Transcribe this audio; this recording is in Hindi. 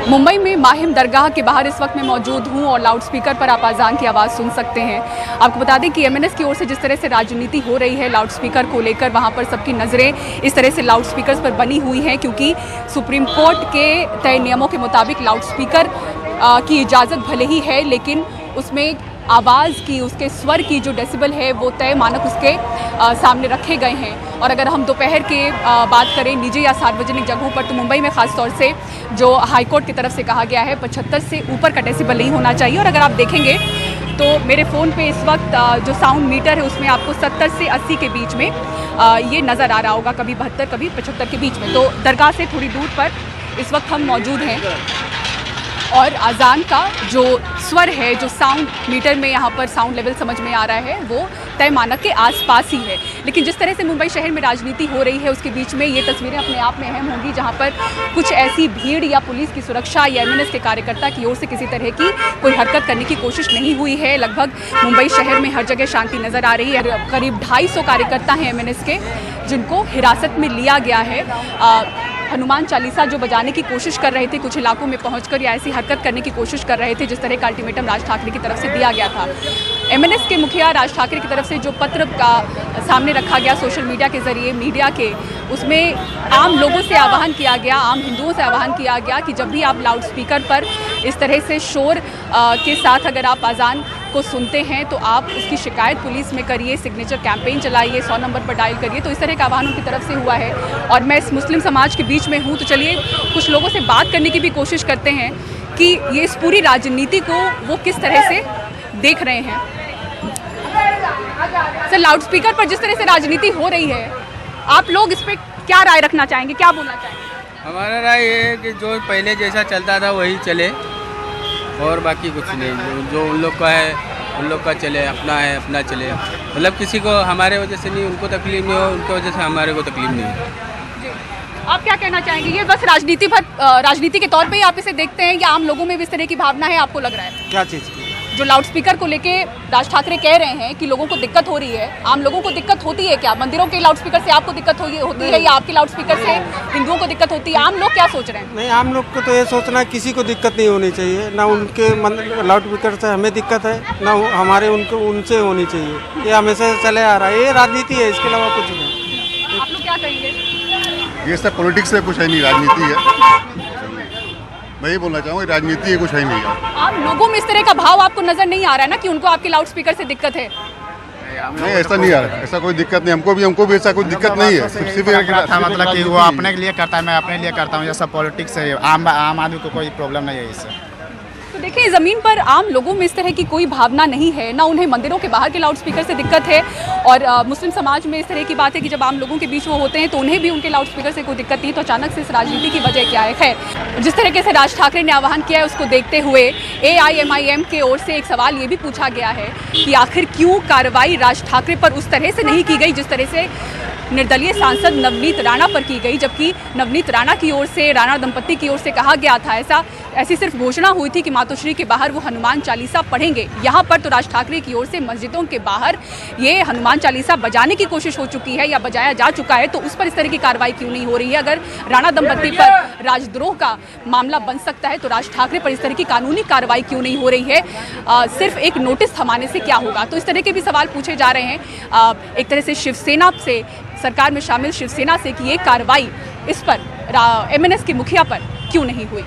मुंबई में माहिम दरगाह के बाहर इस वक्त मैं मौजूद हूं और लाउडस्पीकर पर आप अजान की आवाज़ सुन सकते हैं। आपको बता दें कि एमएनएस की ओर से जिस तरह से राजनीति हो रही है लाउडस्पीकर को लेकर, वहां पर सबकी नज़रें इस तरह से लाउडस्पीकर पर बनी हुई हैं, क्योंकि सुप्रीम कोर्ट के तय नियमों के मुताबिक लाउडस्पीकर की इजाज़त भले ही है, लेकिन उसमें आवाज़ की, उसके स्वर की जो डेसिबल है वो तय मानक उसके सामने रखे गए हैं। और अगर हम दोपहर के बात करें निजी या सार्वजनिक जगहों पर, तो मुंबई में ख़ास तौर से जो हाईकोर्ट की तरफ से कहा गया है 75 से ऊपर का डेसिबल नहीं होना चाहिए। और अगर आप देखेंगे तो मेरे फ़ोन पे इस वक्त जो साउंड मीटर है उसमें आपको 70 से 80 के बीच में ये नज़र आ रहा होगा, कभी 72 कभी 75 के बीच में। तो दरगाह से थोड़ी दूर पर इस वक्त हम मौजूद हैं और अजान का जो स्वर है, जो साउंड मीटर में यहाँ पर साउंड लेवल समझ में आ रहा है, वो तय मानक के आसपास ही है। लेकिन जिस तरह से मुंबई शहर में राजनीति हो रही है उसके बीच में ये तस्वीरें अपने आप में अहम होंगी, जहाँ पर कुछ ऐसी भीड़ या पुलिस की सुरक्षा या एमएनएस के कार्यकर्ता की ओर से किसी तरह की कोई हरकत करने की कोशिश नहीं हुई है। लगभग मुंबई शहर में हर जगह शांति नज़र आ रही है। करीब 250 कार्यकर्ता हैं एमएनएस के, जिनको हिरासत में लिया गया है। हनुमान चालीसा जो बजाने की कोशिश कर रहे थे, कुछ इलाकों में पहुंचकर या ऐसी हरकत करने की कोशिश कर रहे थे जिस तरह का अल्टीमेटम राज ठाकरे की तरफ से दिया गया था। एमएनएस के मुखिया राज ठाकरे की तरफ से जो पत्र का सामने रखा गया सोशल मीडिया के ज़रिए, मीडिया के, उसमें आम लोगों से आह्वान किया गया, आम हिंदुओं से आह्वान किया गया कि जब भी आप लाउडस्पीकर पर इस तरह से शोर के साथ अगर आप अजान को सुनते हैं तो आप उसकी शिकायत पुलिस में करिए, सिग्नेचर कैंपेन चलाइए, 100 नंबर पर डायल करिए। तो इस तरह का आह्वान उनकी तरफ से हुआ है। और मैं इस मुस्लिम समाज के बीच में हूँ, तो चलिए कुछ लोगों से बात करने की भी कोशिश करते हैं कि ये इस पूरी राजनीति को वो किस तरह से देख रहे हैं। सर, लाउडस्पीकर पर जिस तरह से राजनीति हो रही है, आप लोग इस पर क्या राय रखना चाहेंगे, क्या बोलना चाहेंगे? हमारा राय ये है कि जो पहले जैसा चलता था वही चले, और बाकी कुछ नहीं। जो उन लोग का है उन लोग का चले, अपना है अपना चले। मतलब किसी को हमारे वजह से नहीं, उनको तकलीफ नहीं हो, उनकी वजह से हमारे को तकलीफ नहीं हो। आप क्या कहना चाहेंगे? ये बस राजनीति के तौर पे ही आप इसे देखते हैं या आम लोगों में भी इस तरह की भावना है, आपको लग रहा है? क्या चीज़ की? जो लाउडस्पीकर को लेके राज ठाकरे कह रहे हैं कि लोगों को दिक्कत हो रही है, आम लोगों को दिक्कत होती है क्या? मंदिरों के लाउडस्पीकर से आपको दिक्कत होती है या आपके लाउडस्पीकर से हिंदुओं को दिक्कत होती है? आम लोग क्या सोच रहे हैं? नहीं, आम लोग को तो ये सोचना है किसी को दिक्कत नहीं होनी चाहिए, ना उनके लाउडस्पीकर से हमें दिक्कत है, ना हमारे उनसे होनी चाहिए। ये हमेशा से चले आ रहा है, ये राजनीति है, इसके अलावा कुछ नहीं। आप लोग क्या कहेंगे? ये सब पॉलिटिक्स है, कुछ है नहीं, राजनीति है। मैं ये बोलना चाहूँगा राजनीति है, कुछ है नहीं। आम लोगों में इस तरह का भाव आपको नजर नहीं आ रहा है ना कि उनको आपके लाउडस्पीकर से दिक्कत है? नहीं, ऐसा नहीं आ रहा है, ऐसा कोई दिक्कत नहीं, हमको भी ऐसा कोई दिक्कत नहीं है। सिर्फ मतलब कि वो अपने के लिए करता है, मैं अपने लिए करता हूँ, ये सब पॉलिटिक्स है। आम आदमी को कोई प्रॉब्लम नहीं है इससे। तो देखिए, ज़मीन पर आम लोगों में इस तरह की कोई भावना नहीं है, ना उन्हें मंदिरों के बाहर के लाउडस्पीकर से दिक्कत है। और मुस्लिम समाज में इस तरह की बात है कि जब आम लोगों के बीच वो होते हैं तो उन्हें भी उनके लाउडस्पीकर से कोई दिक्कत नहीं। तो अचानक से इस राजनीति की वजह क्या है? खैर, जिस तरीके से राज ठाकरे ने आह्वान किया है उसको देखते हुए AIMIM की ओर से एक सवाल ये भी पूछा गया है कि आखिर क्यों कार्रवाई राज ठाकरे पर उस तरह से नहीं की गई जिस तरह से निर्दलीय सांसद नवनीत राणा पर की गई, जबकि नवनीत राणा की ओर से, राणा दंपत्ति की ओर से कहा गया था, ऐसी सिर्फ घोषणा हुई थी कि मातोश्री के बाहर वो हनुमान चालीसा पढ़ेंगे। यहाँ पर तो राज ठाकरे की ओर से मस्जिदों के बाहर ये हनुमान चालीसा बजाने की कोशिश हो चुकी है या बजाया जा चुका है, तो उस पर इस तरह की कार्रवाई क्यों नहीं हो रही है? अगर राणा दंपत्ति पर राजद्रोह का मामला बन सकता है तो राज ठाकरे पर इस तरह की कानूनी कार्रवाई क्यों नहीं हो रही है? सिर्फ एक नोटिस थमाने से क्या होगा? तो इस तरह के भी सवाल पूछे जा रहे हैं एक तरह से शिवसेना से, सरकार में शामिल शिवसेना से, कि ये कार्रवाई इस पर एमएनएस के मुखिया पर क्यों नहीं हुई।